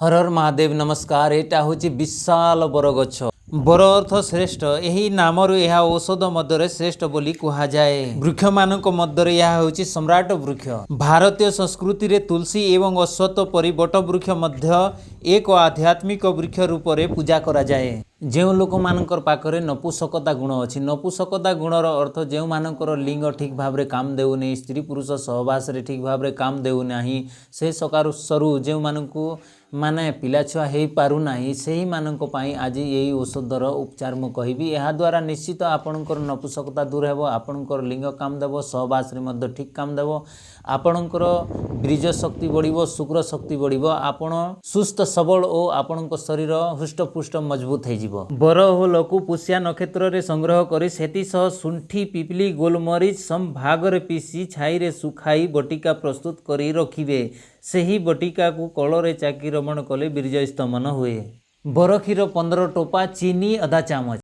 हर हर महादेव नमस्कार। एटा हूँ विशाल बरगछ। बर अर्थ श्रेष्ठ। यही नामर यह औषध मध्य श्रेष्ठ बोली कहुए। वृक्ष मानक मध्य यह हूँ सम्राट वृक्ष। भारतीय संस्कृति रे तुलसी एवं अश्वत्थ परि बट वृक्ष मध्य एक आध्यात्मिक वृक्ष रूप से पूजा करा जाए। जो लोक मानकर पाखरे नपुसकता गुण अच्छी, नपुसकता गुणर अर्थ जो मानकर लिंग ठीक भाव में काम देउनी, स्त्री पुरुष सहवास रे ठीक भाव में काम देउना, से सकारु जो मानकु माने पिला छुआ हो पारु नाही, सेही मानक पई आज यही औषधर उपचार मु कहिबी। यह द्वारा निश्चित आपणकर नपुसकता दूर हेबो, आपणकर लिंग काम देबो, सहवास रे मध्य ठीक काम देबो, आपणकर बीज शक्ति बढ़िबो, शुक्र शक्ति बढ़िबो, आपण सुस्थ सबल और आपणक शरीर हृष्टपुष्ट मजबूत हो जिवो। बर हो लकु पुष्या नक्षत्र रे संग्रह करी सेति सह सुंठी पिपली गोलमरीच सम भाग रे पीसी छाई रे सुखाई बटिका प्रस्तुत करी रखिबे। सेही बटिका को कଳରେ चाकी रमण कले बीर्ज स्तमन हुए। बर क्षीर 15 टोपा, चीनी आधा चामच।